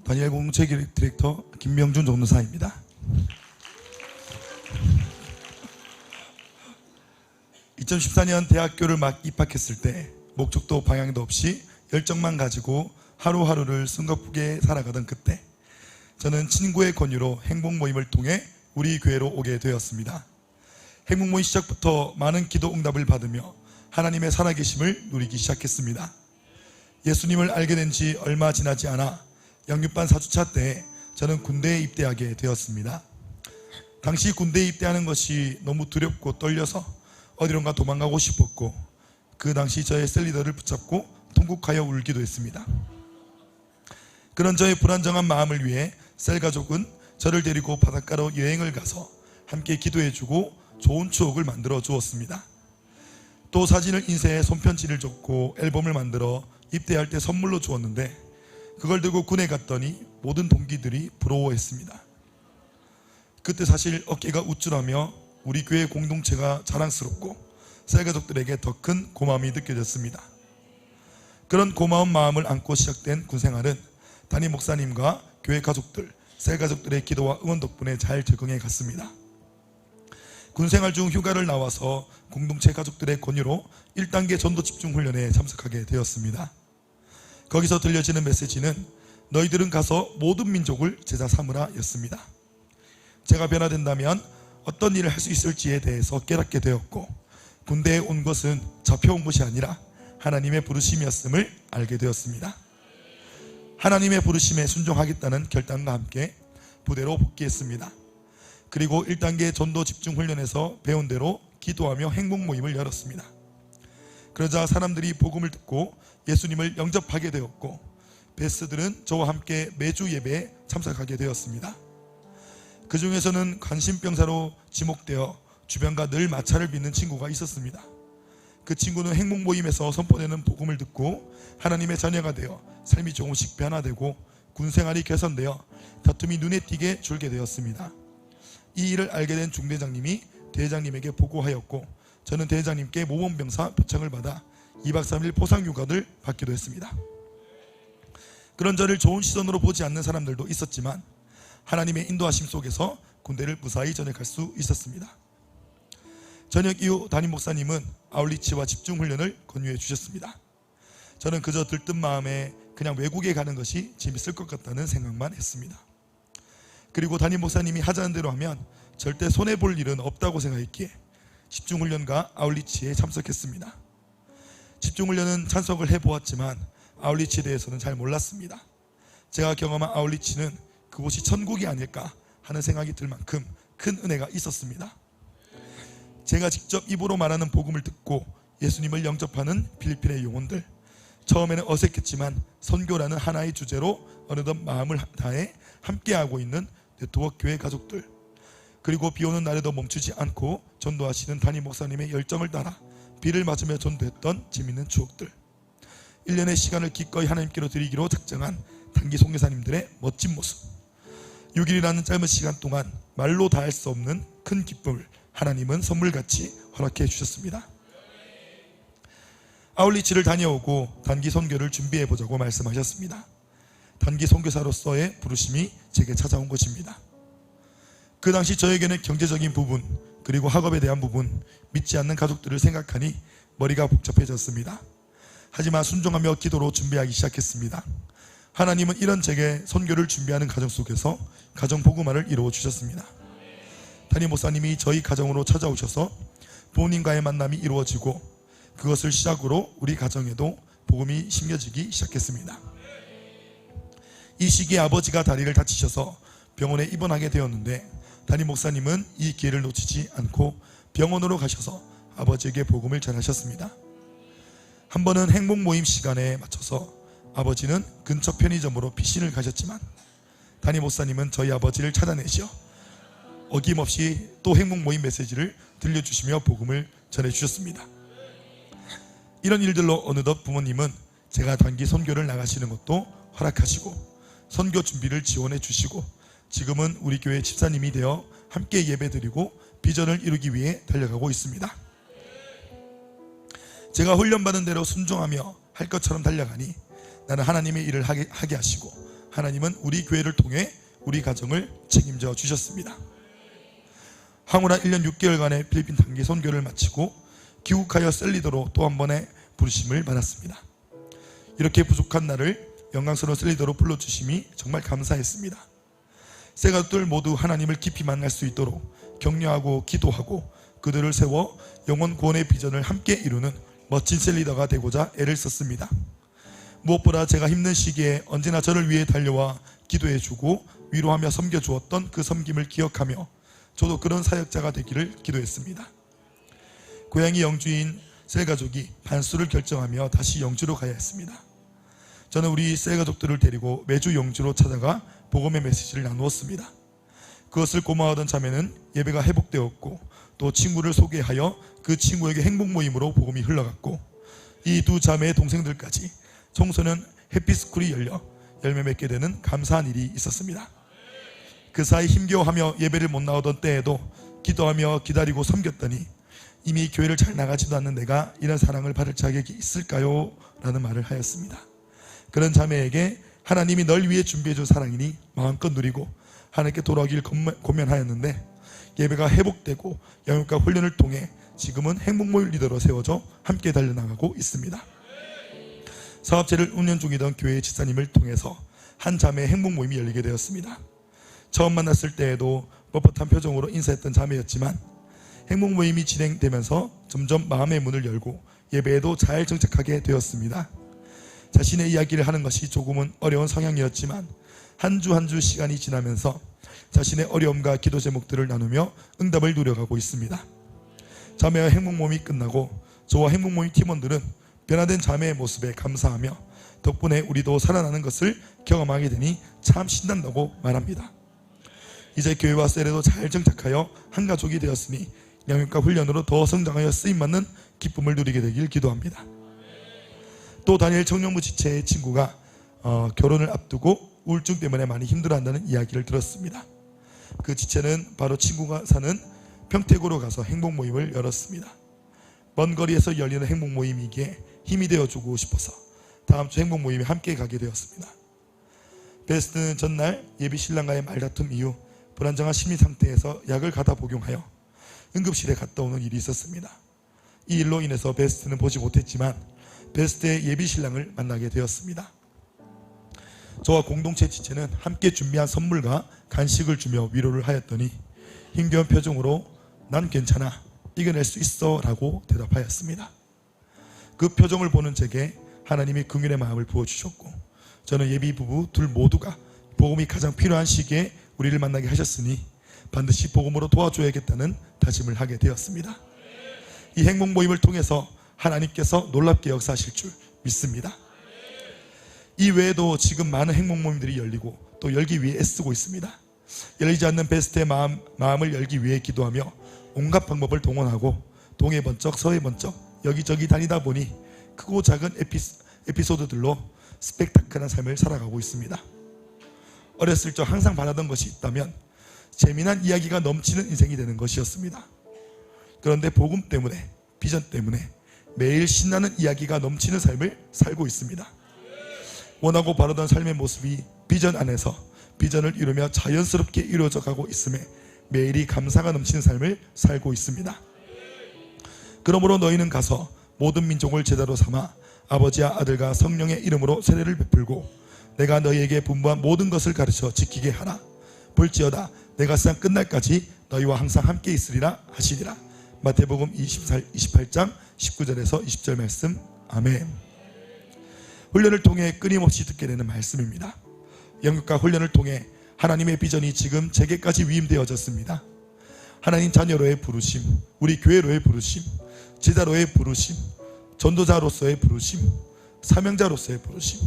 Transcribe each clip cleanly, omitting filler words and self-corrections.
다니엘 공동체 디렉터 김명준 전도사입니다. (2014년) 대학교를 막 입학했을 때 목적도 방향도 없이 열정만 가지고 하루하루를 숨가쁘게 살아가던 그때, 저는 친구의 권유로 행복 모임을 통해 우리 교회로 오게 되었습니다. 행복 모임 시작부터 많은 기도 응답을 받으며 하나님의 살아계심을 누리기 시작했습니다. 예수님을 알게 된 지 얼마 지나지 않아 양육반 4주차 때 저는 군대에 입대하게 되었습니다. 당시 군대에 입대하는 것이 너무 두렵고 떨려서 어디론가 도망가고 싶었고, 그 당시 저의 셀리더를 붙잡고 통곡하여 울기도 했습니다. 그런 저의 불안정한 마음을 위해 셀가족은 저를 데리고 바닷가로 여행을 가서 함께 기도해주고 좋은 추억을 만들어 주었습니다. 또 사진을 인쇄해 손편지를 줬고 앨범을 만들어 입대할 때 선물로 주었는데, 그걸 들고 군에 갔더니 모든 동기들이 부러워했습니다. 그때 사실 어깨가 우쭐하며 우리 교회 공동체가 자랑스럽고 셀가족들에게 더 큰 고마움이 느껴졌습니다. 그런 고마운 마음을 안고 시작된 군생활은 담임 목사님과 교회 가족들, 셀가족들의 기도와 응원 덕분에 잘 적응해 갔습니다. 군생활 중 휴가를 나와서 공동체 가족들의 권유로 1단계 전도 집중 훈련에 참석하게 되었습니다. 거기서 들려지는 메시지는 너희들은 가서 모든 민족을 제자 삼으라 였습니다. 제가 변화된다면 어떤 일을 할 수 있을지에 대해서 깨닫게 되었고, 군대에 온 것은 잡혀온 것이 아니라 하나님의 부르심이었음을 알게 되었습니다. 하나님의 부르심에 순종하겠다는 결단과 함께 부대로 복귀했습니다. 그리고 1단계 전도 집중 훈련에서 배운 대로 기도하며 행복 모임을 열었습니다. 그러자 사람들이 복음을 듣고 예수님을 영접하게 되었고, 베스들은 저와 함께 매주 예배에 참석하게 되었습니다. 그 중에서는 관심병사로 지목되어 주변과 늘 마찰을 빚는 친구가 있었습니다. 그 친구는 행복 모임에서 선포되는 복음을 듣고 하나님의 자녀가 되어 삶이 조금씩 변화되고 군생활이 개선되어 다툼이 눈에 띄게 줄게 되었습니다. 이 일을 알게 된 중대장님이 대장님에게 보고하였고, 저는 대장님께 모범병사 표창을 받아 2박 3일 포상휴가를 받기도 했습니다. 그런 저를 좋은 시선으로 보지 않는 사람들도 있었지만 하나님의 인도하심 속에서 군대를 무사히 전역할 수 있었습니다. 전역 이후 담임 목사님은 아울리치와 집중훈련을 권유해 주셨습니다. 저는 그저 들뜬 마음에 그냥 외국에 가는 것이 재밌을 것 같다는 생각만 했습니다. 그리고 담임 목사님이 하자는 대로 하면 절대 손해볼 일은 없다고 생각했기에 집중훈련과 아울리치에 참석했습니다. 집중훈련은 참석을 해보았지만 아울리치에 대해서는 잘 몰랐습니다. 제가 경험한 아울리치는 그곳이 천국이 아닐까 하는 생각이 들 만큼 큰 은혜가 있었습니다. 제가 직접 입으로 말하는 복음을 듣고 예수님을 영접하는 필리핀의 영혼들, 처음에는 어색했지만 선교라는 하나의 주제로 어느덧 마음을 다해 함께하고 있는 네트워크 교회 가족들, 그리고 비오는 날에도 멈추지 않고 전도하시는 담임 목사님의 열정을 따라 비를 맞으며 전도했던 재밌는 추억들, 1년의 시간을 기꺼이 하나님께로 드리기로 작정한 단기 선교사님들의 멋진 모습, 6일이라는 짧은 시간 동안 말로 다 할 수 없는 큰 기쁨을 하나님은 선물같이 허락해 주셨습니다. 아울리치를 다녀오고 단기 선교를 준비해 보자고 말씀하셨습니다. 단기 선교사로서의 부르심이 제게 찾아온 것입니다. 그 당시 저에게는 경제적인 부분, 그리고 학업에 대한 부분, 믿지 않는 가족들을 생각하니 머리가 복잡해졌습니다. 하지만 순종하며 기도로 준비하기 시작했습니다. 하나님은 이런 제게 선교를 준비하는 과정 속에서 가정 복음화를 이루어 주셨습니다. 담임 목사님이 저희 가정으로 찾아오셔서 부모님과의 만남이 이루어지고, 그것을 시작으로 우리 가정에도 복음이 심겨지기 시작했습니다. 이 시기에 아버지가 다리를 다치셔서 병원에 입원하게 되었는데, 담임 목사님은 이 기회를 놓치지 않고 병원으로 가셔서 아버지에게 복음을 전하셨습니다. 한 번은 행복 모임 시간에 맞춰서 아버지는 근처 편의점으로 피신을 가셨지만, 담임 목사님은 저희 아버지를 찾아내시어 어김없이 또 행복 모임 메시지를 들려주시며 복음을 전해주셨습니다. 이런 일들로 어느덧 부모님은 제가 단기 선교를 나가시는 것도 허락하시고 선교 준비를 지원해 주시고, 지금은 우리 교회 집사님이 되어 함께 예배드리고 비전을 이루기 위해 달려가고 있습니다. 제가 훈련받은 대로 순종하며 할 것처럼 달려가니 나는 하나님의 일을 하게 하시고 하나님은 우리 교회를 통해 우리 가정을 책임져 주셨습니다. 황홀한 1년 6개월간의 필리핀 단기 선교를 마치고 귀국하여 셀리더로 또 한 번의 부르심을 받았습니다. 이렇게 부족한 나를 영광스러운 셀리더로 불러주심이 정말 감사했습니다. 새 가족들 모두 하나님을 깊이 만날 수 있도록 격려하고 기도하고 그들을 세워 영혼 구원의 비전을 함께 이루는 멋진 셀리더가 되고자 애를 썼습니다. 무엇보다 제가 힘든 시기에 언제나 저를 위해 달려와 기도해주고 위로하며 섬겨주었던 그 섬김을 기억하며 저도 그런 사역자가 되기를 기도했습니다. 고향이 영주인 셀가족이 반수를 결정하며 다시 영주로 가야 했습니다. 저는 우리 셀가족들을 데리고 매주 영주로 찾아가 복음의 메시지를 나누었습니다. 그것을 고마워하던 자매는 예배가 회복되었고 또 친구를 소개하여 그 친구에게 행복 모임으로 복음이 흘러갔고 이 두 자매의 동생들까지 청소년 해피스쿨이 열려 열매 맺게 되는 감사한 일이 있었습니다. 그 사이 힘겨워하며 예배를 못 나오던 때에도 기도하며 기다리고 섬겼더니 이미 교회를 잘 나가지도 않는 내가 이런 사랑을 받을 자격이 있을까요? 라는 말을 하였습니다. 그런 자매에게 하나님이 널 위해 준비해준 사랑이니 마음껏 누리고 하나님께 돌아오길 고면하였는데 예배가 회복되고 영육과 훈련을 통해 지금은 행복모임 리더로 세워져 함께 달려나가고 있습니다. 사업체를 운영 중이던 교회의 집사님을 통해서 한 자매의 행복모임이 열리게 되었습니다. 처음 만났을 때에도 뻣뻣한 표정으로 인사했던 자매였지만 행복모임이 진행되면서 점점 마음의 문을 열고 예배에도 잘 정착하게 되었습니다. 자신의 이야기를 하는 것이 조금은 어려운 성향이었지만 한 주 한 주 시간이 지나면서 자신의 어려움과 기도 제목들을 나누며 응답을 누려가고 있습니다. 자매와 행복모임이 끝나고 저와 행복모임 팀원들은 변화된 자매의 모습에 감사하며 덕분에 우리도 살아나는 것을 경험하게 되니 참 신난다고 말합니다. 이제 교회와 셀에도 잘 정착하여 한 가족이 되었으니 영육과 훈련으로 더 성장하여 쓰임받는 기쁨을 누리게 되길 기도합니다. 또 다니엘 청년부 지체의 친구가 결혼을 앞두고 우울증 때문에 많이 힘들어한다는 이야기를 들었습니다. 그 지체는 바로 친구가 사는 평택으로 가서 행복모임을 열었습니다. 먼 거리에서 열리는 행복모임이기에 힘이 되어주고 싶어서 다음 주 행복모임에 함께 가게 되었습니다. 베스트는 전날 예비 신랑과의 말다툼 이후 불안정한 심리 상태에서 약을 가다 복용하여 응급실에 갔다 오는 일이 있었습니다. 이 일로 인해서 베스트는 보지 못했지만 베스트의 예비 신랑을 만나게 되었습니다. 저와 공동체 지체는 함께 준비한 선물과 간식을 주며 위로를 하였더니 힘겨운 표정으로 난 괜찮아, 이겨낼 수 있어 라고 대답하였습니다. 그 표정을 보는 제게 하나님이 긍휼의 마음을 부어주셨고 저는 예비 부부 둘 모두가 복음이 가장 필요한 시기에 우리를 만나게 하셨으니 반드시 복음으로 도와줘야겠다는 다짐을 하게 되었습니다. 이 행복 모임을 통해서 하나님께서 놀랍게 역사하실 줄 믿습니다. 이 외에도 지금 많은 행복 모임들이 열리고 또 열기 위해 애쓰고 있습니다. 열리지 않는 베스트의 마음을 열기 위해 기도하며 온갖 방법을 동원하고 동해 번쩍 서해 번쩍 여기저기 다니다 보니 크고 작은 에피소드들로 스펙타클한 삶을 살아가고 있습니다. 어렸을 적 항상 바라던 것이 있다면 재미난 이야기가 넘치는 인생이 되는 것이었습니다. 그런데 복음 때문에, 비전 때문에 매일 신나는 이야기가 넘치는 삶을 살고 있습니다. 원하고 바라던 삶의 모습이 비전 안에서 비전을 이루며 자연스럽게 이루어져 가고 있음에 매일이 감사가 넘치는 삶을 살고 있습니다. 그러므로 너희는 가서 모든 민족을 제자로 삼아 아버지와 아들과 성령의 이름으로 세례를 베풀고 내가 너희에게 분부한 모든 것을 가르쳐 지키게 하라. 볼지어다 내가 세상 끝날까지 너희와 항상 함께 있으리라 하시니라. 마태복음 28장 19절에서 20절 말씀. 아멘. 훈련을 통해 끊임없이 듣게 되는 말씀입니다. 영육과 훈련을 통해 하나님의 비전이 지금 제게까지 위임되어졌습니다. 하나님 자녀로의 부르심, 우리 교회로의 부르심, 제자로의 부르심, 전도자로서의 부르심, 사명자로서의 부르심,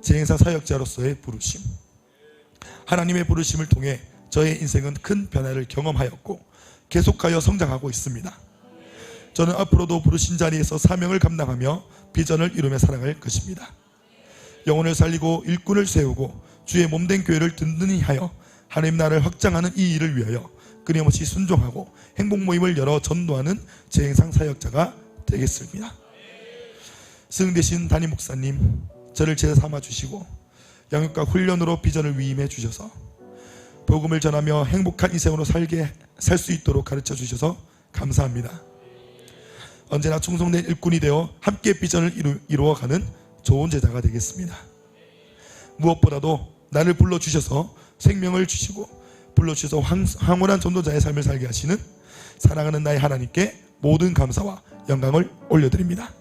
재행사 사역자로서의 부르심. 하나님의 부르심을 통해 저의 인생은 큰 변화를 경험하였고 계속하여 성장하고 있습니다. 저는 앞으로도 부르신 자리에서 사명을 감당하며 비전을 이루며 살아갈 것입니다. 영혼을 살리고 일꾼을 세우고 주의 몸된 교회를 든든히 하여 하나님 나라를 확장하는 이 일을 위하여 끊임없이 순종하고 행복 모임을 열어 전도하는 재행상 사역자가 되겠습니다. 스승 되신 담임 목사님, 저를 제자 삼아 주시고 양육과 훈련으로 비전을 위임해 주셔서 복음을 전하며 행복한 인생으로 살 수 있도록 가르쳐 주셔서 감사합니다. 언제나 충성된 일꾼이 되어 함께 비전을 이루어가는 좋은 제자가 되겠습니다. 무엇보다도 나를 불러주셔서 생명을 주시고 불러주셔서 황홀한 전도자의 삶을 살게 하시는 사랑하는 나의 하나님께 모든 감사와 영광을 올려드립니다.